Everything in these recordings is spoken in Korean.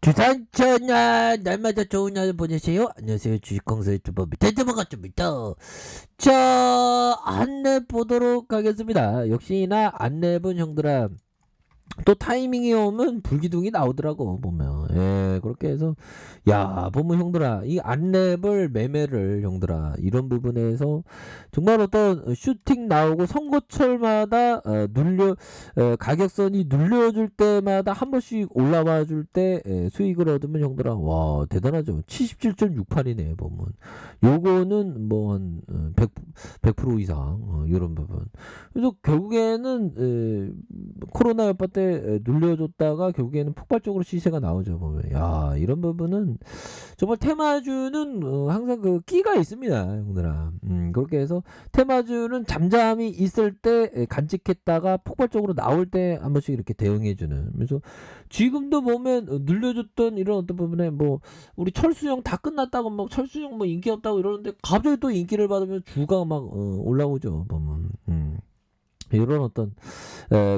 주산천하 날마다 좋은 하루 보내세요. 안녕하세요. 주식공사 유튜버 밑에드만갑니다. 자, 안내 보도록 하겠습니다. 역시나 안내본 형들아, 또 타이밍이 오면 불기둥이 나오더라고 보면. 예, 그렇게 해서 야 보면 형들아, 이 안랩을 매매를 형들아, 이런 부분에서 정말 어떤 슈팅 나오고 선거철마다 가격선이 눌려줄 때마다 한 번씩 올라와 줄 때 수익을 얻으면 형들아, 와 대단하죠. 77.68이네 보면. 요거는 뭐 한 100% 이상 이런 부분. 그래서 결국에는 코로나 여파 때 눌려줬다가 결국에는 폭발적으로 시세가 나오죠 보면. 야, 이런 부분은 정말 테마주는 항상 그 끼가 있습니다 형들아. 그렇게 해서 테마주는 잠잠히 있을 때 간직했다가 폭발적으로 나올 때 한 번씩 이렇게 대응해주는. 그래서 지금도 보면 눌려줬던 이런 어떤 부분에 뭐 우리 철수형 다 끝났다고 막 철수형 뭐 인기 없다고 이러는데 갑자기 또 인기를 받으면 주가 막 올라오죠 보면. 이런 어떤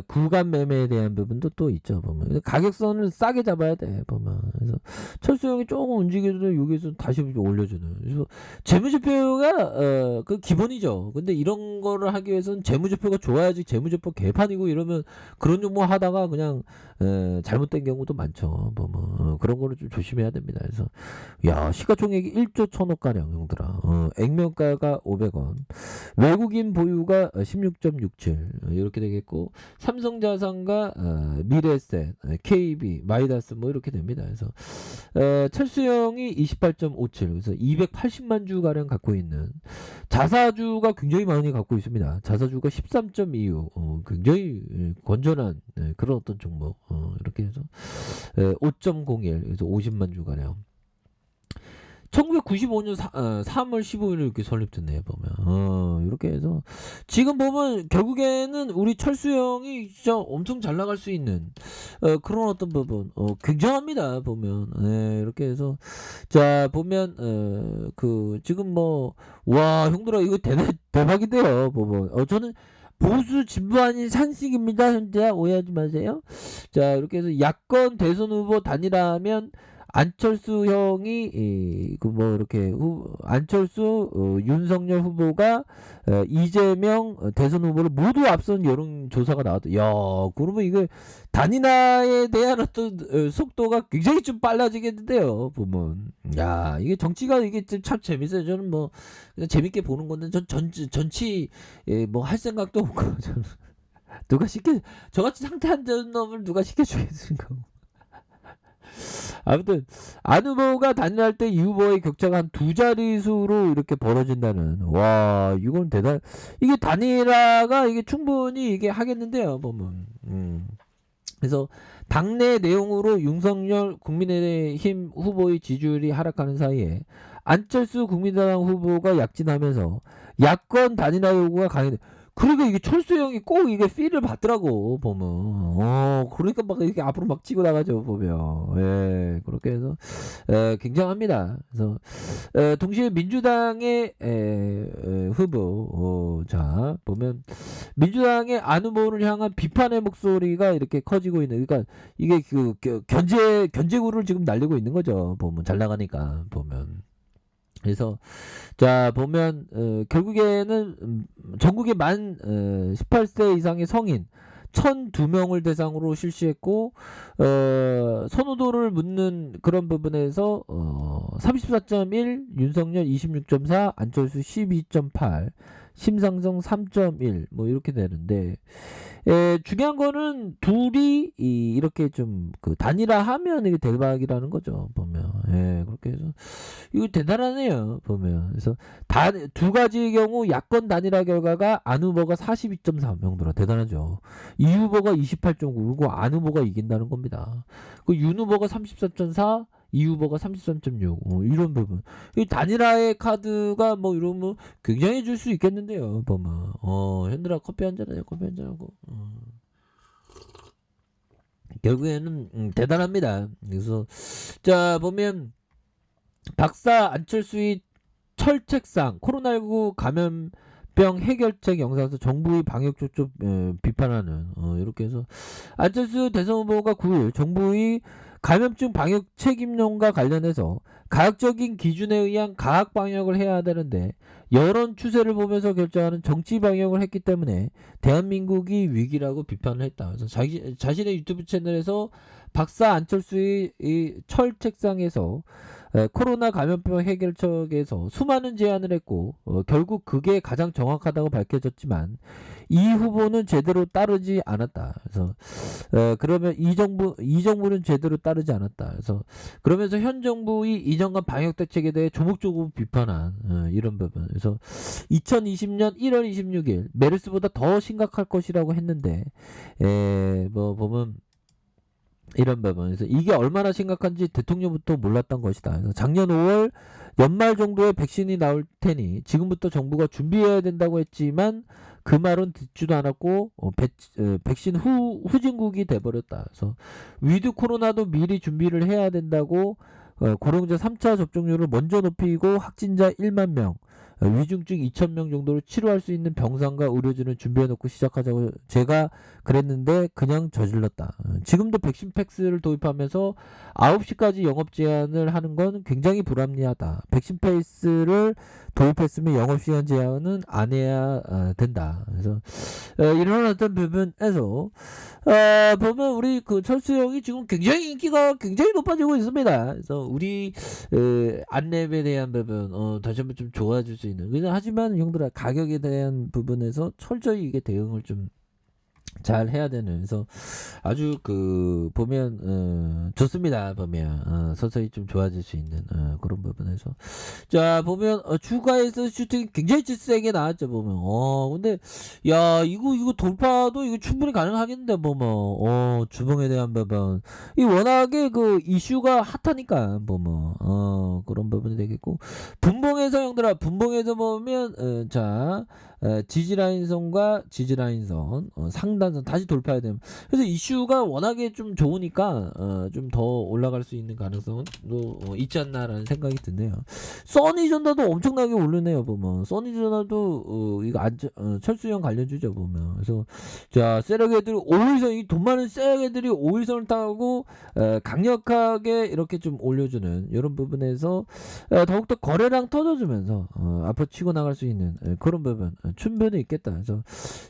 구간 매매에 대한 부분도 또 있죠 보면. 가격선을 싸게 잡아야 돼 보면. 그래서 철수형이 조금 움직여도 여기서 다시 올려주는. 그래서 재무제표가 그 기본이죠. 근데 이런 거를 하기 위해서는 재무제표가 좋아야지. 재무제표 개판이고 이러면 그런 종목 하다가 그냥 잘못된 경우도 많죠 보면. 그런 거를 좀 조심해야 됩니다. 그래서 야, 시가총액이 1조 1천억 가량 형들아. 액면가가 500원, 외국인 보유가 16.67 이렇게 되겠고, 삼성자산과 미래에셋, KB, 마이다스 뭐 이렇게 됩니다. 그래서 철수형이 28.57, 그래서 280만 주 가량 갖고 있는, 자사주가 굉장히 많이 갖고 있습니다. 자사주가 13.26, 굉장히 건전한 그런 어떤 종목. 이렇게 해서 5.01, 그래서 50만 주 가량. 1995년 3월 15일 이렇게 설립됐네 보면. 이렇게 해서 지금 보면 결국에는 우리 철수형이 진짜 엄청 잘 나갈 수 있는 그런 어떤 부분 굉장합니다 보면. 이렇게 해서 자 보면 그 지금 뭐 와 형들아, 이거 대박인데요 보면. 저는 보수 진보 아닌 산식입니다 현재, 오해하지 마세요. 자, 이렇게 해서 야권 대선 후보 단일화하면 안철수 형이 그 뭐 이렇게 안철수 윤석열 후보가 이재명 대선 후보를 모두 앞선 여론조사가 나왔다. 야, 그러면 이거 단일화에 대한 어떤 속도가 굉장히 좀 빨라지겠는데요 보면. 야, 이게 정치가 이게 참 재밌어요. 저는 뭐 그냥 재밌게 보는 건데, 전 정치 뭐 할 생각도 없고 저는. 누가 저같이 상태 안 좋은 놈을 누가 시켜주겠습니까. 아무튼 안 후보가 단일할 때 이 후보의 격차가 한 두 자릿수로 이렇게 벌어진다는. 와, 이건 이게 단일화가 이게 충분히 이게 하겠는데요 보면. 그래서 당내 내용으로 윤석열 국민의힘 후보의 지지율이 하락하는 사이에 안철수 국민의당 후보가 약진하면서 야권 단일화 요구가 강해. 그러니까 이게 철수형이 꼭 이게 필을 받더라고 보면. 그러니까 막 이렇게 앞으로 막 치고 나가죠 보면. 그렇게 해서 굉장합니다. 그래서 동시에 민주당의 후보, 자 보면 민주당의 안 후보를 향한 비판의 목소리가 이렇게 커지고 있는. 그러니까 이게 그 견제구를 지금 날리고 있는 거죠 보면. 잘 나가니까 보면. 그래서 자 보면 결국에는 전국에 만 18세 이상의 성인 1002명을 대상으로 실시했고, 선호도를 묻는 그런 부분에서 34.1, 윤석열 26.4, 안철수 12.8, 심상정 3.1 뭐 이렇게 되는데, 중요한 거는 둘이 이렇게 좀 그 단일화하면 이게 대박이라는 거죠 보면. 그렇게 해서 이거 대단하네요 보면. 그래서 두 가지의 경우 야권 단일화 결과가 안 후보가 42.3 명들아, 대단하죠. 이 후보가 28.9, 그리고 안 후보가 이긴다는 겁니다. 그 윤 후보가 34.4, 이 후보가 33.6 이런 부분. 이 단일화의 카드가 뭐 이러면 굉장히 줄 수 있겠는데요 보면. 현들아, 커피 한잔 하자. 커피 한잔 하고. 결국에는 대단합니다. 그래서 자 보면 박사 안철수의 철책상 코로나19 감염병 해결책 영상에서 정부의 방역 조치 비판하는. 이렇게 해서 안철수 대선 후보가 9일 정부의 감염증 방역 책임론과 관련해서 과학적인 기준에 의한 과학 방역을 해야 되는데 여론 추세를 보면서 결정하는 정치 방역을 했기 때문에 대한민국이 위기라고 비판을 했다. 그래서 자신의 유튜브 채널에서 박사 안철수의 이 철 책상에서 코로나 감염병 해결책에서 수많은 제안을 했고 결국 그게 가장 정확하다고 밝혀졌지만 이 후보는 제대로 따르지 않았다. 그래서 그러면 이 정부는 제대로 따르지 않았다. 그래서 그러면서 현 정부의 이전과 방역 대책에 대해 조목조목 비판한 이런 부분. 그래서 2020년 1월 26일 메르스보다 더 심각할 것이라고 했는데 뭐 보면 이런 부분에서 이게 얼마나 심각한지 대통령부터 몰랐던 것이다. 그래서 작년 5월 연말 정도에 백신이 나올 테니 지금부터 정부가 준비해야 된다고 했지만 그 말은 듣지도 않았고 백신 후진국이 돼버렸다. 그래서 위드 코로나도 미리 준비를 해야 된다고 고령자 3차 접종률을 먼저 높이고 확진자 1만 명 위중증 2,000명 정도로 치료할 수 있는 병상과 의료진을 준비해놓고 시작하자고 제가 그랬는데 그냥 저질렀다. 지금도 백신 패스를 도입하면서 9시까지 영업 제한을 하는 건 굉장히 불합리하다. 백신 패스를 도입했으면 영업시간 제한은 안 해야 된다. 그래서 이런 어떤 부분에서 보면 우리 그 철수 형이 지금 굉장히 인기가 굉장히 높아지고 있습니다. 그래서 우리 안랩에 대한 부분 다시 한번 좀 좋아질 수 있는. 하지만 형들아 가격에 대한 부분에서 철저히 이게 대응을 좀 잘 해야 되는. 그래서 아주 그 보면 좋습니다. 보면 서서히 좀 좋아질 수 있는 그런 부분에서 자 보면 추가해서 슈팅 굉장히 세게 나왔죠. 보면 근데 야 이거 돌파도 이거 충분히 가능하겠는데 보면 주봉에 대한 부분 이 워낙에 그 이슈가 핫하니까 보면 그런 부분이 되겠고 분봉에서 형들아 분봉에서 보면 자 지지라인선과 지지라인선 상단선 다시 돌파해야 됩니다. 그래서 이슈가 워낙에 좀 좋으니까 좀 더 올라갈 수 있는 가능성은 또 있지 않나라는 생각이 드네요. 써니전다도 엄청나게 오르네요. 보면 써니전다도 이거 철수형 관련주죠. 보면 그래서 자 세력애들 5일선 이 돈 많은 세력애들이 5일선을 타고 강력하게 이렇게 좀 올려주는 이런 부분에서 더욱더 거래량 터져주면서 앞으로 치고 나갈 수 있는 그런 부분 충분히 있겠다. 그래서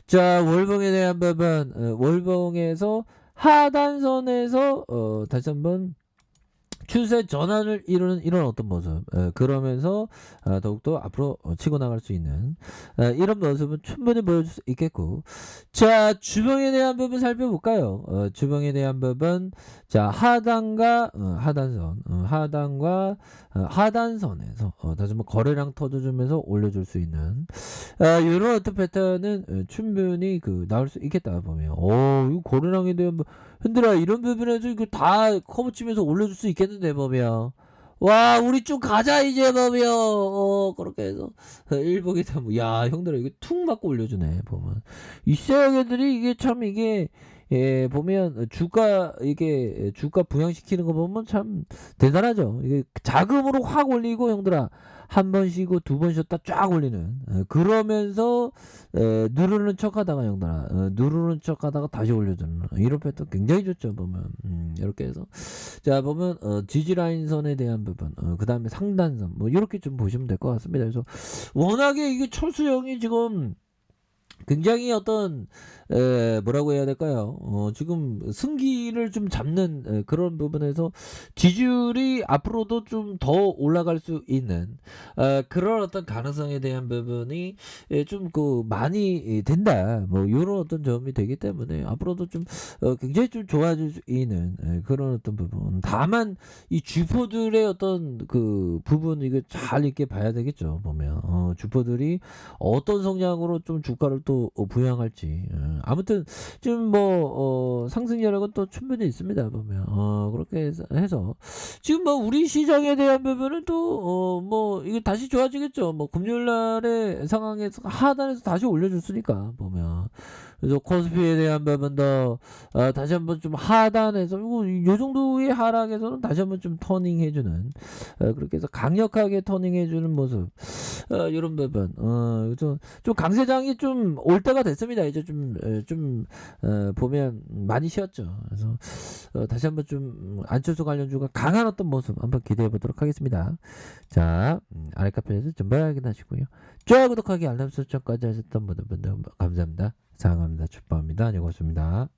자 월봉에 대한 부분 월봉에서 하단선에서 다시 한번 추세 전환을 이루는 이런 어떤 모습 그러면서 더욱더 앞으로 치고 나갈 수 있는 이런 모습은 충분히 보여줄 수 있겠고 자 주봉에 대한 부분 살펴볼까요. 주봉에 대한 부분 자 하단과 하단선 하단과 하단선에서 다시 한번 거래량 터져주면서 올려줄 수 있는 이런 어떤 패턴은 충분히 그 나올 수 있겠다 보면 이거 거래량에 대한 흔들어 이런 부분에서 이거 다 커브 치면서 올려줄 수 있겠는데 보면 와 우리 쭉 가자 이제 보면 그렇게 해서 일복이 되면 야 형들아 이거 툭 맞고 올려주네 보면 이 쎄애들이 이게 참 이게 보면 주가 이게 주가 부양시키는 거 보면 참 대단하죠. 이게 자금으로 확 올리고 형들아 한 번 쉬고 두 번 쉬었다 쫙 올리는 그러면서 누르는 척하다가 형들아 누르는 척하다가 다시 올려주는 이런 패턴 굉장히 좋죠. 보면 이렇게 해서 자 보면 지지라인선에 대한 부분 그 다음에 상단선 뭐 이렇게 좀 보시면 될 것 같습니다. 그래서 워낙에 이게 철수형이 지금 굉장히 어떤 뭐라고 해야 될까요? 지금 승기를 좀 잡는 그런 부분에서 지지율이 앞으로도 좀 더 올라갈 수 있는 그런 어떤 가능성에 대한 부분이 좀 그 많이 된다. 뭐 이런 어떤 점이 되기 때문에 앞으로도 좀 굉장히 좀 좋아질 수 있는 그런 어떤 부분. 다만 이 주포들의 어떤 그 부분 이거 잘 있게 봐야 되겠죠. 보면 주포들이 어떤 성향으로 좀 주가를 또 부양할지 아무튼 지금 뭐 상승률은 또 충분히 있습니다. 보면 그렇게 해서 지금 뭐 우리 시장에 대한 부분은 또 뭐 이게 다시 좋아지겠죠. 뭐 금요일날의 상황에서 하단에서 다시 올려줬으니까 보면 그래서 코스피에 대한 부분 더 다시 한번 좀 하단에서 요 정도의 하락에서는 다시 한번 좀 터닝해주는 그렇게 해서 강력하게 터닝해주는 모습 이런 부분 좀 강세장이 좀 올 때가 됐습니다. 이제 좀 보면 많이 쉬었죠. 그래서 다시 한번 좀 안철수 관련주가 강한 어떤 모습 한번 기대해 보도록 하겠습니다. 자, 아래 카페에서 전부 확인하시고요. 좋아요, 구독하기, 알람 설정까지 하셨던 모든 분들 감사합니다. 사랑합니다. 축복합니다. 안녕히 계십니다.